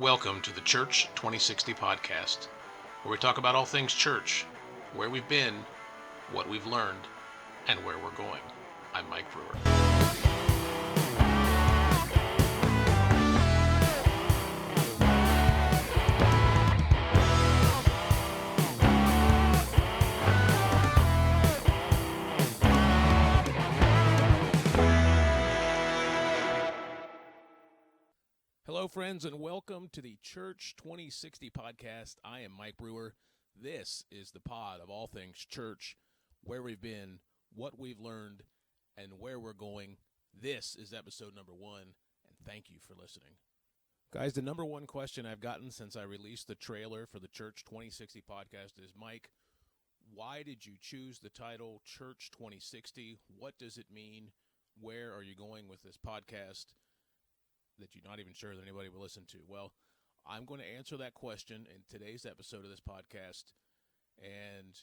Welcome to the Church 2060 podcast, where we talk about all things church, where we've been, what we've learned, and where we're going. I'm Mike Brewer. Hello, friends, and welcome to the Church 2060 podcast. I am Mike Brewer. This is the pod of all things church, where we've been, what we've learned, and where we're going. This is episode number 1, and thank you for listening. Guys, the number one question I've gotten since I released the trailer for the Church 2060 podcast is, Mike, why did you choose the title Church 2060? What does it mean? Where are you going with this podcast that you're not even sure that anybody will listen to? Well, I'm going to answer that question in today's episode of this podcast, and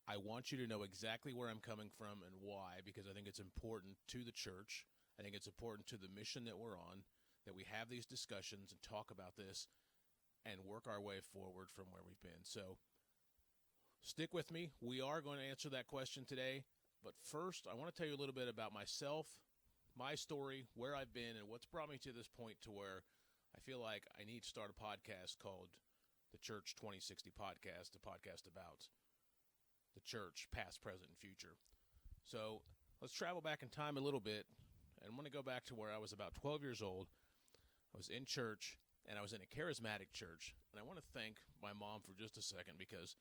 I want you to know exactly where I'm coming from and why, because I think it's important to the church. I think it's important to the mission that we're on, that we have these discussions and talk about this and work our way forward from where we've been. So stick with me. We are going to answer that question today, but first I want to tell you a little bit about myself, my story, where I've been, and what's brought me to this point to where I feel like I need to start a podcast called the Church 2060 podcast, a podcast about the church, past, present, and future. So let's travel back in time a little bit, and I'm going to go back to where I was about 12 years old. I was in church, and I was in a charismatic church, and I want to thank my mom for just a second, because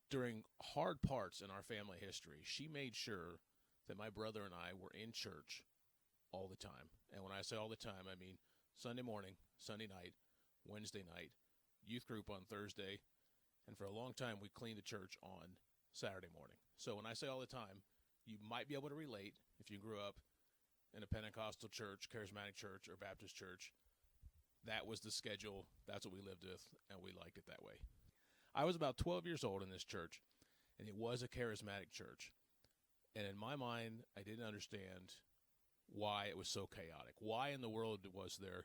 during hard parts in our family history, she made sure that my brother and I were in church all the time. And when I say all the time, I mean Sunday morning, Sunday night, Wednesday night, youth group on Thursday, and for a long time we cleaned the church on Saturday morning. So when I say all the time, you might be able to relate if you grew up in a Pentecostal church, charismatic church, or Baptist church. That was the schedule. That's what we lived with, and we liked it that way. I was about 12 years old in this church, and it was a charismatic church. And in my mind, I didn't understand why it was so chaotic. Why in the world was there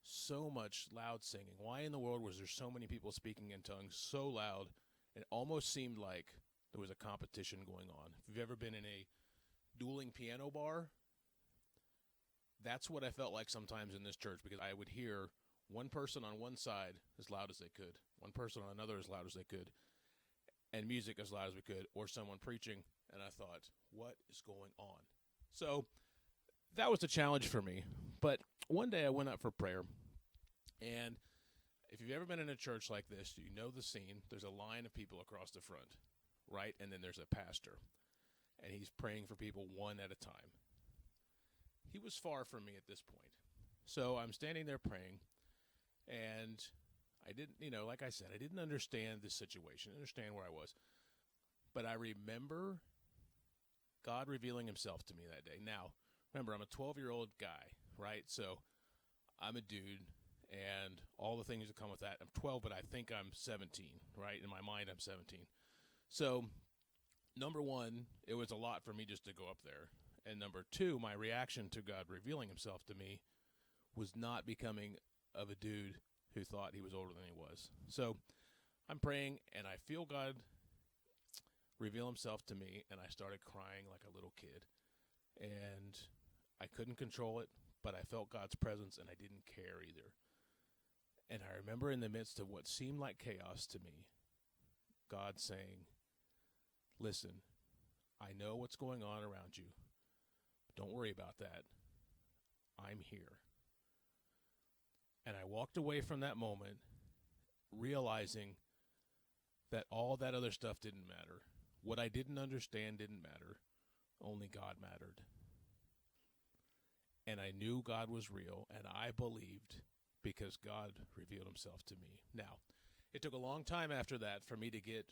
so much loud singing? Why in the world was there so many people speaking in tongues so loud? It almost seemed like there was a competition going on. If you've ever been in a dueling piano bar, that's what I felt like sometimes in this church, because I would hear one person on one side as loud as they could, one person on another as loud as they could, and music as loud as we could, or someone preaching, and I thought, what is going on? So that was a challenge for me. But one day I went up for prayer, and if you've ever been in a church like this, you know the scene. There's a line of people across the front, right? And then there's a pastor, and he's praying for people one at a time. He was far from me at this point. So I'm standing there praying, and I didn't, like I said, I didn't understand the situation, understand where I was. But I remember God revealing himself to me that day. Now, remember, I'm a 12-year-old guy, right? So I'm a dude, and all the things that come with that. I'm 12, but I think I'm 17, right? In my mind, I'm 17. So, number one, it was a lot for me just to go up there. And number two, my reaction to God revealing himself to me was not becoming of a dude who thought he was older than he was. So I'm praying, and I feel God reveal himself to me, and I started crying like a little kid. And I couldn't control it, but I felt God's presence, and I didn't care either. And I remember in the midst of what seemed like chaos to me, God saying, listen, I know what's going on around you. Don't worry about that. I'm here. And I walked away from that moment realizing that all that other stuff didn't matter. What I didn't understand didn't matter. Only God mattered. And I knew God was real, and I believed because God revealed himself to me. Now, it took a long time after that for me to get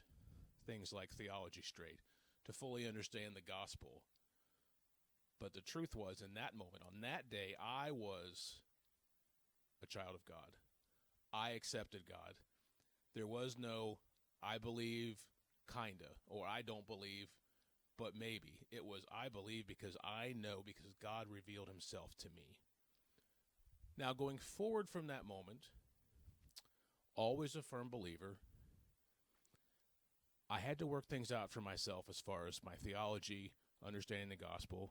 things like theology straight, to fully understand the gospel. But the truth was, in that moment, on that day, I was a child of God. I accepted God. There was no, I believe, kinda, or I don't believe, but maybe. It was, I believe because I know, because God revealed himself to me. Now, going forward from that moment, always a firm believer, I had to work things out for myself as far as my theology, understanding the gospel,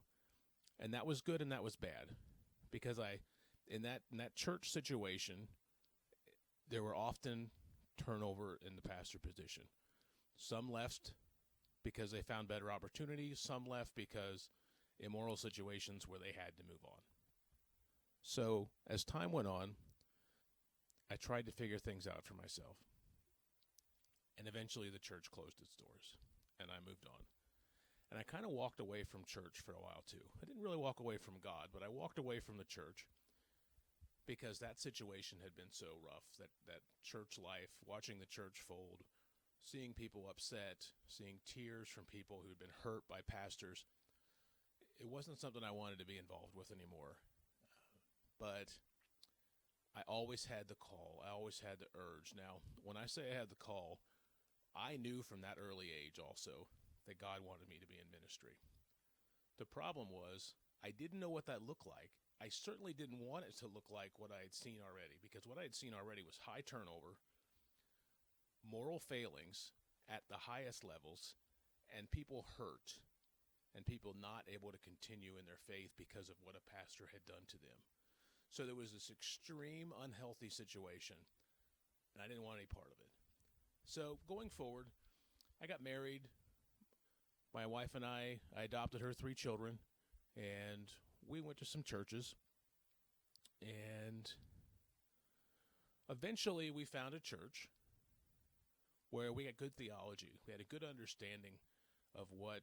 and that was good and that was bad, because in that church situation, there were often turnover in the pastor position. Some left because they found better opportunities. Some left because immoral situations where they had to move on. So as time went on, I tried to figure things out for myself. And eventually the church closed its doors, and I moved on. And I kind of walked away from church for a while, too. I didn't really walk away from God, but I walked away from the church because that situation had been so rough, that church life, watching the church fold, seeing people upset, seeing tears from people who'd been hurt by pastors, it wasn't something I wanted to be involved with anymore. But I always had the call. I always had the urge. Now, when I say I had the call, I knew from that early age also that God wanted me to be in ministry. The problem was I didn't know what that looked like. I certainly didn't want it to look like what I had seen already, because what I had seen already was high turnover, moral failings at the highest levels, and people hurt, and people not able to continue in their faith because of what a pastor had done to them. So there was this extreme unhealthy situation, and I didn't want any part of it. So going forward, I got married. My wife and I adopted her 3 children, and we went to some churches. And eventually we found a church where we had good theology. We had a good understanding of what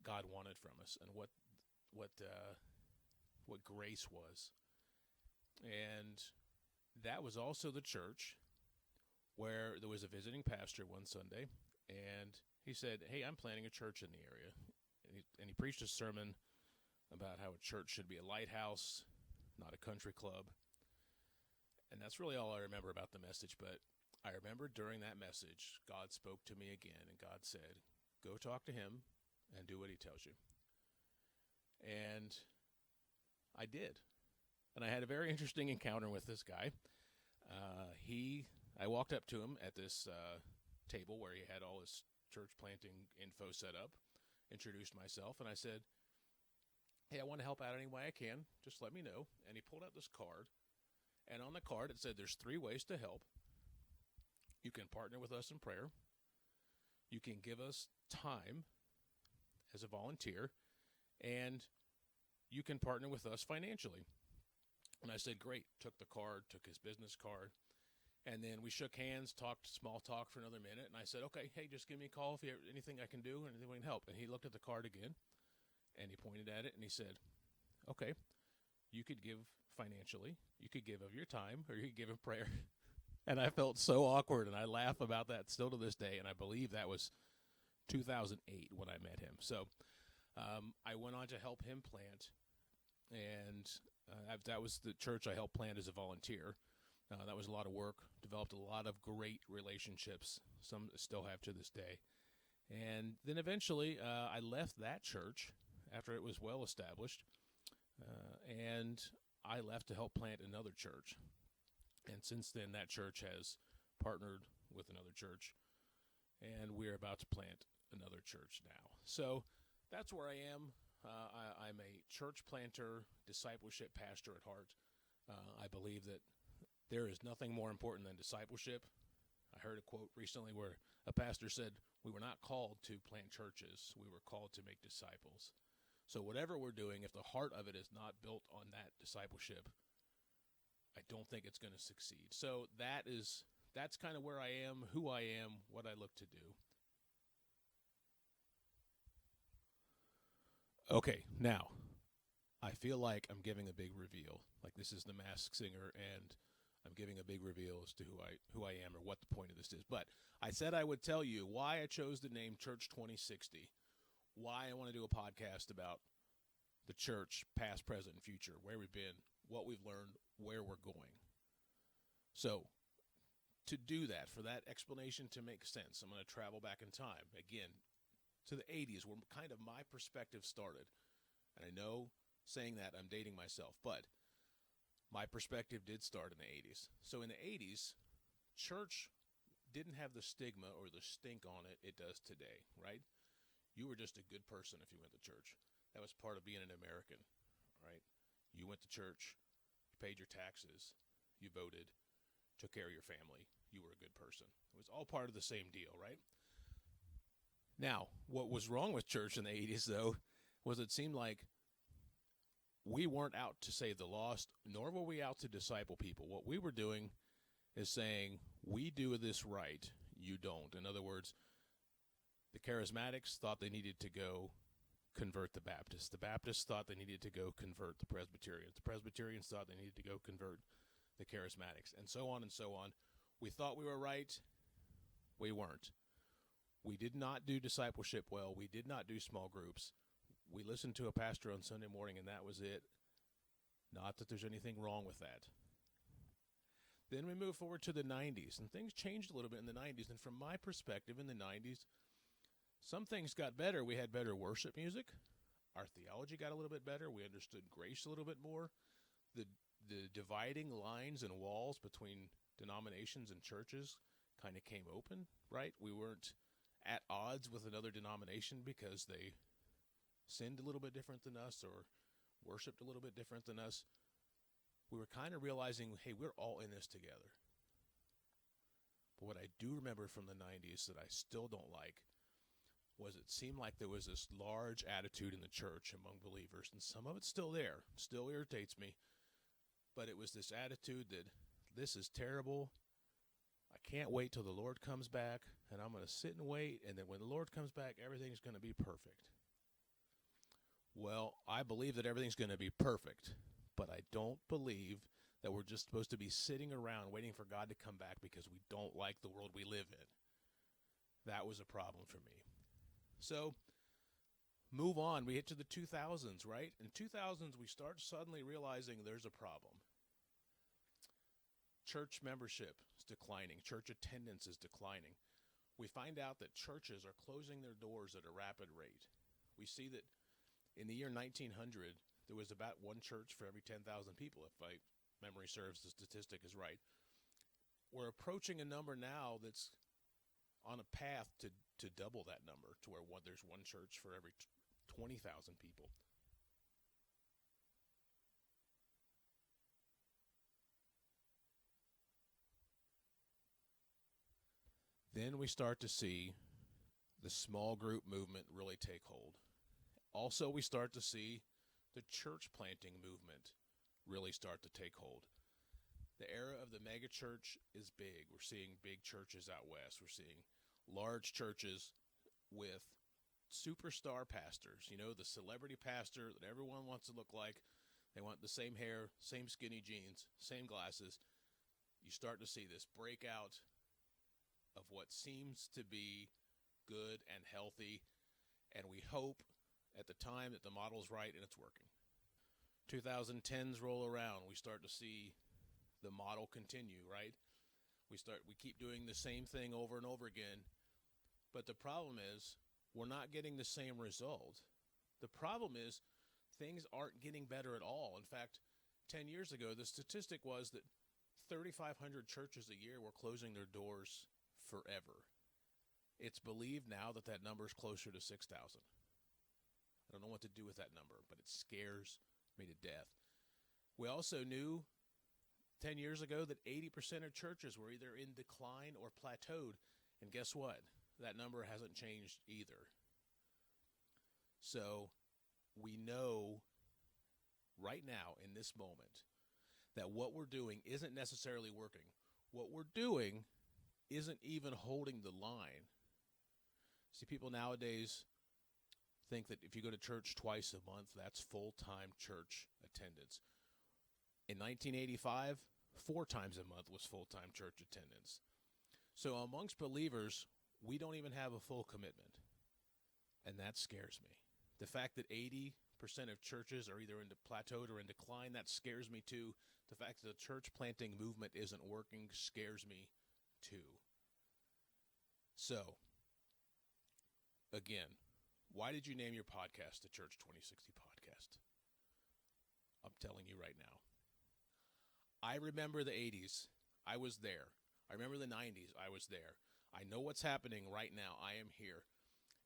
God wanted from us and what grace was. And that was also the church where there was a visiting pastor one Sunday, and he said, "Hey, I'm planning a church in the area." And he preached a sermon about how a church should be a lighthouse, not a country club. And that's really all I remember about the message, but I remember during that message, God spoke to me again, and God said, "Go talk to him and do what he tells you." And I did. And I had a very interesting encounter with this guy. I walked up to him at this table where he had all his church planting info set up, introduced myself, and I said, "Hey, I want to help out any way I can. Just let me know." And he pulled out this card, and on the card it said there's 3 ways to help. You can partner with us in prayer. You can give us time as a volunteer, and you can partner with us financially. And I said, great. Took the card, took his business card, and then we shook hands, talked small talk for another minute, and I said, okay, hey, just give me a call if you have anything I can do, anything we can help. And he looked at the card again, and he pointed at it, and he said, okay, you could give financially, you could give of your time, or you could give in prayer. And I felt so awkward, and I laugh about that still to this day, and I believe that was 2008 when I met him. So I went on to help him plant, and that was the church I helped plant as a volunteer. That was a lot of work, developed a lot of great relationships, some still have to this day. And then eventually I left that church after it was well established, and I left to help plant another church. And since then, that church has partnered with another church, and we're about to plant another church now. So that's where I am. I'm a church planter, discipleship pastor at heart. I believe that there is nothing more important than discipleship. I heard a quote recently where a pastor said, we were not called to plant churches. We were called to make disciples. So whatever we're doing, if the heart of it is not built on that discipleship, I don't think it's going to succeed. So that's kind of where I am, who I am, what I look to do. Okay, now, I feel like I'm giving a big reveal. Like this is The Masked Singer, and I'm giving a big reveal as to who I am or what the point of this is. But I said I would tell you why I chose the name Church 2060, why I want to do a podcast about the church, past, present, and future, where we've been, what we've learned, where we're going. So to do that, for that explanation to make sense, I'm going to travel back in time, again, to the 80s, where kind of my perspective started. And I know saying that I'm dating myself, but My perspective did start in the 80s. So in the 80s, church didn't have the stigma or the stink on it does today, right? You were just a good person if you went to church. That was part of being an American, right? You went to church, you paid your taxes, you voted, took care of your family. You were a good person. It was all part of the same deal, right? Now, what was wrong with church in the 80s, though, was it seemed like we weren't out to save the lost, nor were we out to disciple people. What we were doing is saying, we do this right, you don't. In other words, the Charismatics thought they needed to go convert the Baptists. The Baptists thought they needed to go convert the Presbyterians. The Presbyterians thought they needed to go convert the Charismatics, and so on and so on. We thought we were right. We weren't. We did not do discipleship well. We did not do small groups. We listened to a pastor on Sunday morning, and that was it. Not that there's anything wrong with that. Then we moved forward to the 90s, and things changed a little bit in the 90s. And from my perspective, in the 90s, some things got better. We had better worship music. Our theology got a little bit better. We understood grace a little bit more. The dividing lines and walls between denominations and churches kind of came open, right? We weren't at odds with another denomination because they sinned a little bit different than us or worshipped a little bit different than us. We were kind of realizing, hey, we're all in this together. But what I do remember from the 90s that I still don't like was it seemed like there was this large attitude in the church among believers, and some of it's still there, still irritates me, but it was this attitude that this is terrible, I can't wait till the Lord comes back, and I'm going to sit and wait, and then when the Lord comes back, everything's going to be perfect. Well, I believe that everything's going to be perfect, but I don't believe that we're just supposed to be sitting around waiting for God to come back because we don't like the world we live in. That was a problem for me. So, move on. We hit to the 2000s, right? In 2000s, we start suddenly realizing there's a problem. Church membership is declining. Church attendance is declining. We find out that churches are closing their doors at a rapid rate. We see that in the year 1900, there was about one church for every 10,000 people, if my memory serves, the statistic is right. We're approaching a number now that's on a path to double that number, to where there's one church for every 20,000 people. Then we start to see the small group movement really take hold. Also, we start to see the church planting movement really start to take hold. The era of the megachurch is big. We're seeing big churches out west. We're seeing large churches with superstar pastors. You know, the celebrity pastor that everyone wants to look like. They want the same hair, same skinny jeans, same glasses. You start to see this breakout of what seems to be good and healthy, and we hope at the time that the model's right and it's working. 2010s roll around, we start to see the model continue, right? We keep doing the same thing over and over again, but the problem is we're not getting the same result. The problem is things aren't getting better at all. In fact, 10 years ago, the statistic was that 3,500 churches a year were closing their doors forever. It's believed now that that number is closer to 6,000. I don't know what to do with that number, but it scares me to death. We also knew 10 years ago that 80% of churches were either in decline or plateaued. And guess what? That number hasn't changed either. So we know right now in this moment that what we're doing isn't necessarily working. What we're doing isn't even holding the line. See, people nowadays think that if you go to church twice a month, that's full-time church attendance. In 1985, 4 times a month was full-time church attendance. So amongst believers, we don't even have a full commitment. And that scares me. The fact that 80% of churches are either plateaued or in decline, that scares me too. The fact that the church planting movement isn't working scares me too. So, again, why did you name your podcast the Church 2060 Podcast? I'm telling you right now. I remember the 80s. I was there. I remember the 90s. I was there. I know what's happening right now. I am here.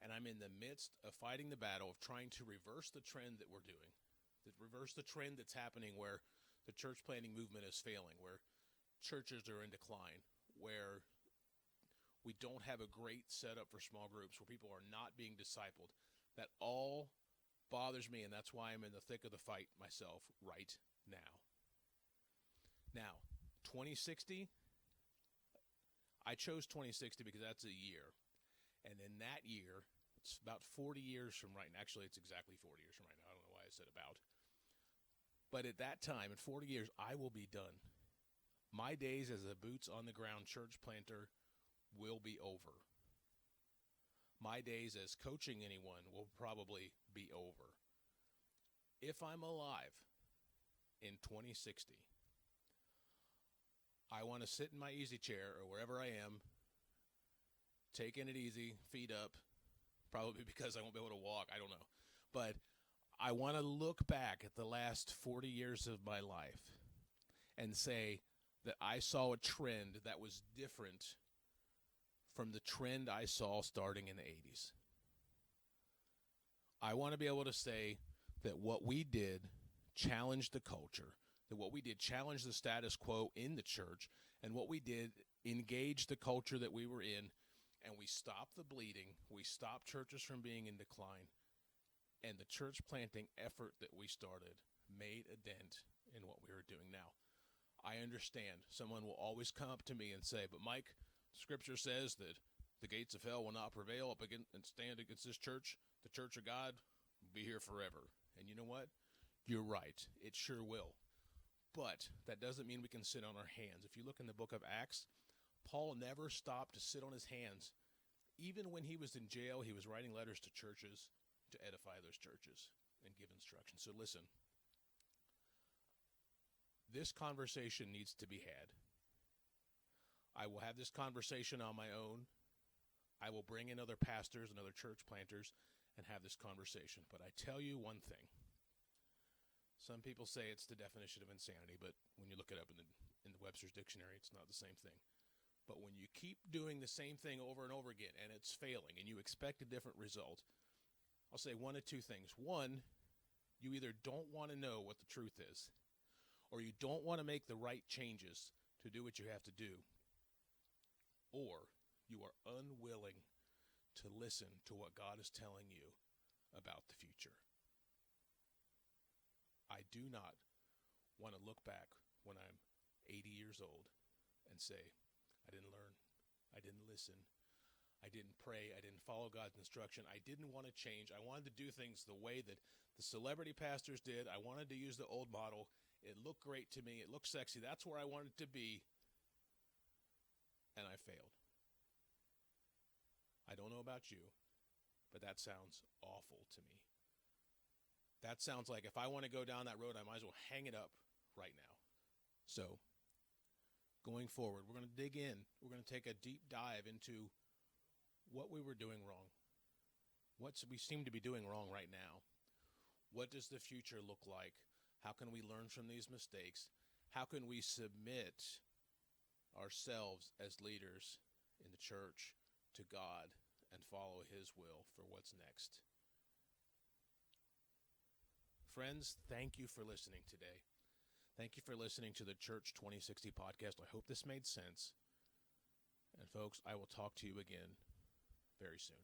And I'm in the midst of fighting the battle of trying to reverse the trend that we're doing, reverse the trend that's happening where the church planting movement is failing, where churches are in decline, where we don't have a great setup for small groups, where people are not being discipled. That all bothers me, and that's why I'm in the thick of the fight myself right now. Now, 2060, I chose 2060 because that's a year. And in that year, it's about 40 years from right now. Actually, it's exactly 40 years from right now. I don't know why I said about. But at that time, in 40 years, I will be done. My days as a boots-on-the-ground church planter will be over. My days as coaching anyone will probably be over. If I'm alive in 2060, I want to sit in my easy chair or wherever I am, taking it easy, feet up, probably because I won't be able to walk. I don't know. But I want to look back at the last 40 years of my life and say that I saw a trend that was different from the trend I saw starting in the 80s. I want to be able to say that what we did challenged the culture, that what we did challenged the status quo in the church, and what we did engaged the culture that we were in, and we stopped the bleeding, we stopped churches from being in decline, and the church planting effort that we started made a dent in what we were doing. Now, I understand someone will always come up to me and say, but Mike, Scripture says that the gates of hell will not prevail up against and stand against this church. The church of God will be here forever. And you know what? You're right. It sure will. But that doesn't mean we can sit on our hands. If you look in the book of Acts, Paul never stopped to sit on his hands. Even when he was in jail, he was writing letters to churches to edify those churches and give instruction. So listen, this conversation needs to be had. I will have this conversation on my own. I will bring in other pastors and other church planters and have this conversation. But I tell you one thing. Some people say it's the definition of insanity, but when you look it up in the Webster's dictionary, it's not the same thing. But when you keep doing the same thing over and over again and it's failing and you expect a different result, I'll say one of two things. One, you either don't want to know what the truth is, or you don't want to make the right changes to do what you have to do, or you are unwilling to listen to what God is telling you about the future. I do not want to look back when I'm 80 years old and say, I didn't learn, I didn't listen, I didn't pray, I didn't follow God's instruction, I didn't want to change, I wanted to do things the way that the celebrity pastors did, I wanted to use the old model, it looked great to me, it looked sexy, that's where I wanted to be, and I failed. I don't know about you, but that sounds awful to me. That sounds like if I want to go down that road, I might as well hang it up right now. So, going forward, we're going to dig in. We're going to take a deep dive into what we were doing wrong. What we seem to be doing wrong right now. What does the future look like? How can we learn from these mistakes? How can we submit ourselves as leaders in the church to God and follow His will for what's next? Friends, thank you for listening today. Thank you for listening to the Church 2060 podcast. I hope this made sense. And folks, I will talk to you again very soon.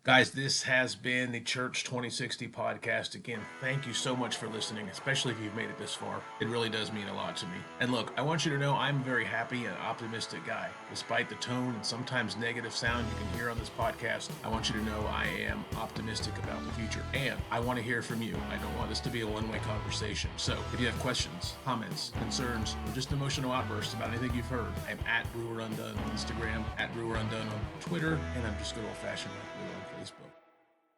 Guys, this has been the Church 2060 podcast. Again, thank you so much for listening, especially if you've made it this far. It really does mean a lot to me. And look, I want you to know I'm a very happy and optimistic guy. Despite the tone and sometimes negative sound you can hear on this podcast, I want you to know I am optimistic about the future. And I want to hear from you. I don't want this to be a one-way conversation. So if you have questions, comments, concerns, or just emotional outbursts about anything you've heard, I'm at Brewer Undone on Instagram, at Brewer Undone on Twitter, and I'm just good old-fashioned like Brewer on Facebook.